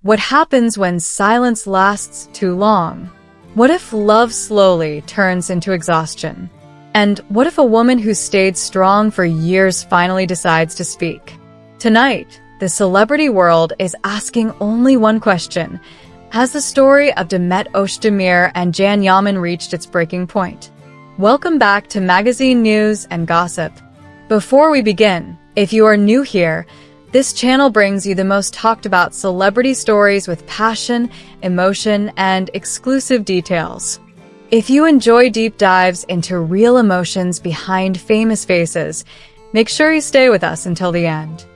What happens when silence lasts too long? What if love slowly turns into exhaustion? And what if a woman who stayed strong for years finally decides to speak? Tonight, the celebrity world is asking only one question. Has the story of Demet Özdemir and Can Yaman reached its breaking point? Welcome back to Magazine News and Gossip. Before we begin, if you are new here, this channel brings you the most talked about celebrity stories with passion, emotion, and exclusive details. If you enjoy deep dives into real emotions behind famous faces, make sure you stay with us until the end.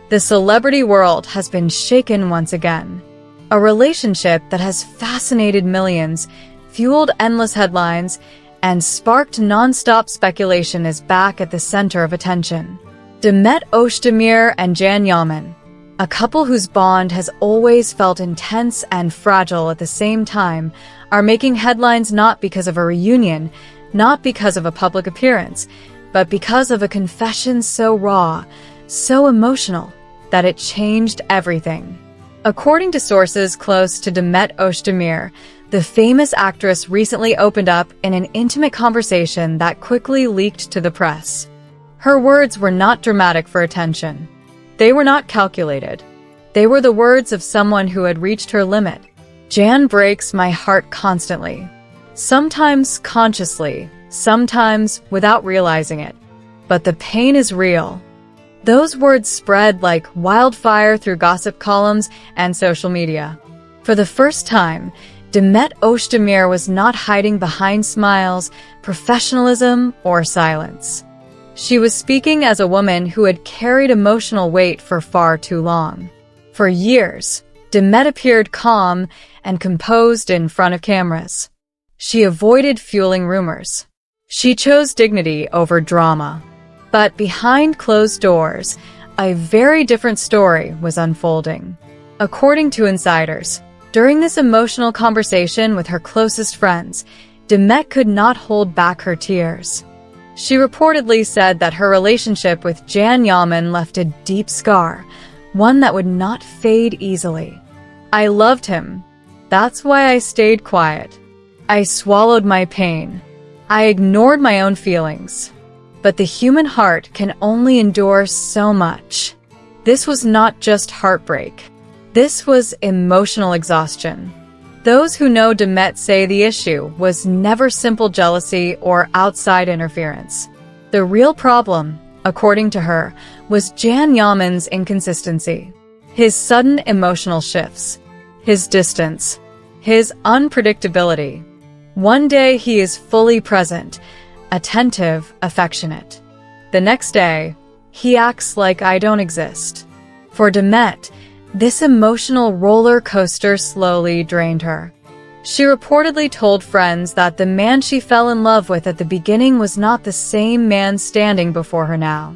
The celebrity world has been shaken once again. A relationship that has fascinated millions, fueled endless headlines, and sparked non-stop speculation is back at the center of attention. Demet Özdemir and Can Yaman, a couple whose bond has always felt intense and fragile at the same time, are making headlines not because of a reunion, not because of a public appearance, but because of a confession so raw, so emotional, that it changed everything. According to sources close to Demet Özdemir, the famous actress recently opened up in an intimate conversation that quickly leaked to the press. Her words were not dramatic for attention. They were not calculated. They were the words of someone who had reached her limit. Can breaks my heart constantly. Sometimes consciously, sometimes without realizing it. But the pain is real. Those words spread like wildfire through gossip columns and social media. For the first time, Demet Özdemir was not hiding behind smiles, professionalism, or silence. She was speaking as a woman who had carried emotional weight for far too long. For years, Demet appeared calm and composed in front of cameras. She avoided fueling rumors. She chose dignity over drama. But behind closed doors, a very different story was unfolding. According to insiders, during this emotional conversation with her closest friends, Demet could not hold back her tears. She reportedly said that her relationship with Can Yaman left a deep scar, one that would not fade easily. I loved him. That's why I stayed quiet. I swallowed my pain. I ignored my own feelings. But the human heart can only endure so much. This was not just heartbreak. This was emotional exhaustion. Those who know Demet say the issue was never simple jealousy or outside interference. The real problem, according to her, was Can Yaman's inconsistency. His sudden emotional shifts. His distance. His unpredictability. One day he is fully present, attentive, affectionate. The next day, he acts like I don't exist. For Demet, this emotional roller coaster slowly drained her. She reportedly told friends that the man she fell in love with at the beginning was not the same man standing before her now.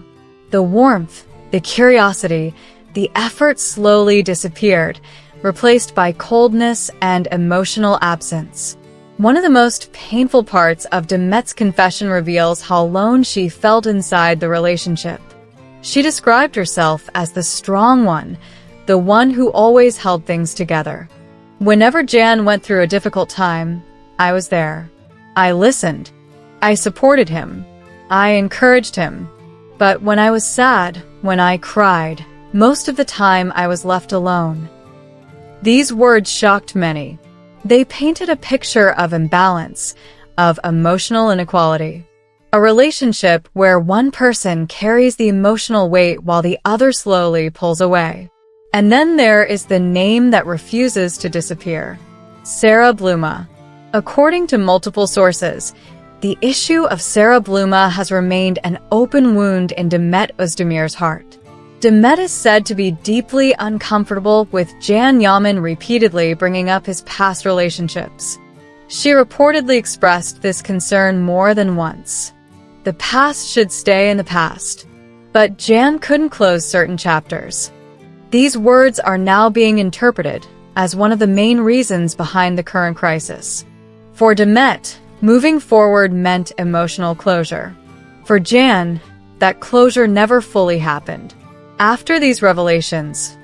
The warmth, the curiosity, the effort slowly disappeared, replaced by coldness and emotional absence. One of the most painful parts of Demet's confession reveals how alone she felt inside the relationship. She described herself as the strong one, the one who always held things together. Whenever Can went through a difficult time, I was there. I listened. I supported him. I encouraged him. But when I was sad, when I cried, most of the time I was left alone. These words shocked many. They painted a picture of imbalance, of emotional inequality. A relationship where one person carries the emotional weight while the other slowly pulls away. And then there is the name that refuses to disappear. Sarah Bluma. According to multiple sources, the issue of Sarah Bluma has remained an open wound in Demet Özdemir's heart. Demet is said to be deeply uncomfortable with Can Yaman repeatedly bringing up his past relationships. She reportedly expressed this concern more than once. The past should stay in the past. But Can couldn't close certain chapters. These words are now being interpreted as one of the main reasons behind the current crisis. For Demet, moving forward meant emotional closure. For Can, that closure never fully happened. After these revelations,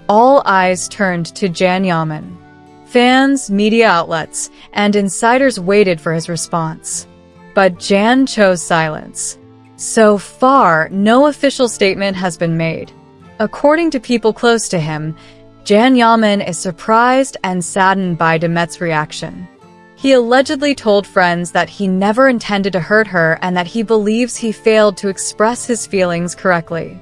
all eyes turned to Yaman. Fans, media outlets, and insiders waited for his response. But Jan chose silence. So far, no official statement has been made. According to people close to him, Yaman is surprised and saddened by Demet's reaction. He allegedly told friends that he never intended to hurt her and that he believes he failed to express his feelings correctly.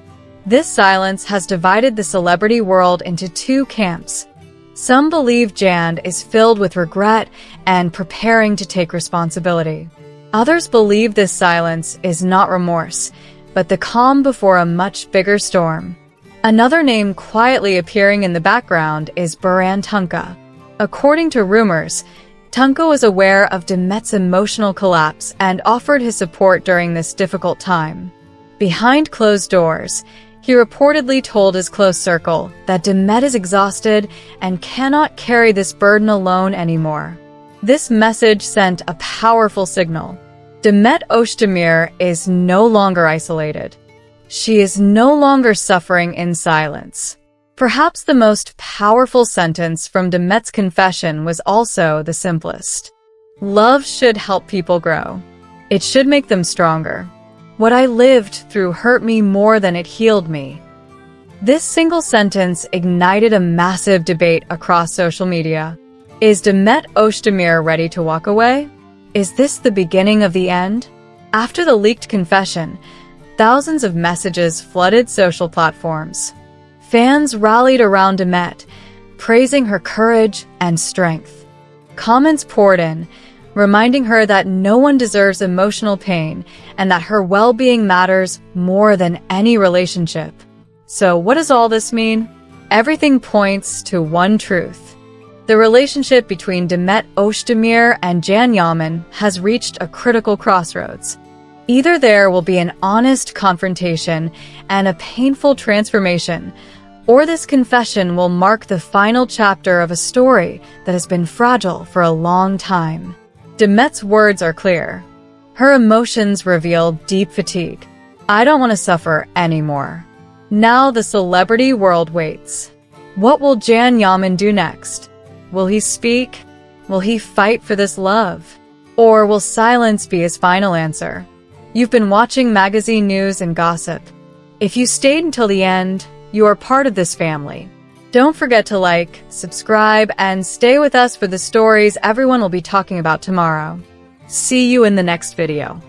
This silence has divided the celebrity world into two camps. Some believe Jan is filled with regret and preparing to take responsibility. Others believe this silence is not remorse, but the calm before a much bigger storm. Another name quietly appearing in the background is Baran Tunca. According to rumors, Tunca was aware of Demet's emotional collapse and offered his support during this difficult time. Behind closed doors, he reportedly told his close circle that Demet is exhausted and cannot carry this burden alone anymore. This message sent a powerful signal. Demet Özdemir is no longer isolated. She is no longer suffering in silence. Perhaps the most powerful sentence from Demet's confession was also the simplest. Love should help people grow. It should make them stronger. What I lived through hurt me more than it healed me. This single sentence ignited a massive debate across social media. Is Demet Özdemir ready to walk away? Is this the beginning of the end? After the leaked confession, thousands of messages flooded social platforms. Fans rallied around Demet, praising her courage and strength. Comments poured in, reminding her that no one deserves emotional pain and that her well-being matters more than any relationship. So what does all this mean? Everything points to one truth. The relationship between Demet Özdemir and Yaman has reached a critical crossroads. Either there will be an honest confrontation and a painful transformation, or this confession will mark the final chapter of a story that has been fragile for a long time. Demet's words are clear. Her emotions reveal deep fatigue. I don't want to suffer anymore. Now the celebrity world waits. What will Yaman do next? Will he speak? Will he fight for this love? Or will silence be his final answer? You've been watching magazine news and gossip. If you stayed until the end, you are part of this family. Don't forget to like, subscribe, and stay with us for the stories everyone will be talking about tomorrow. See you in the next video.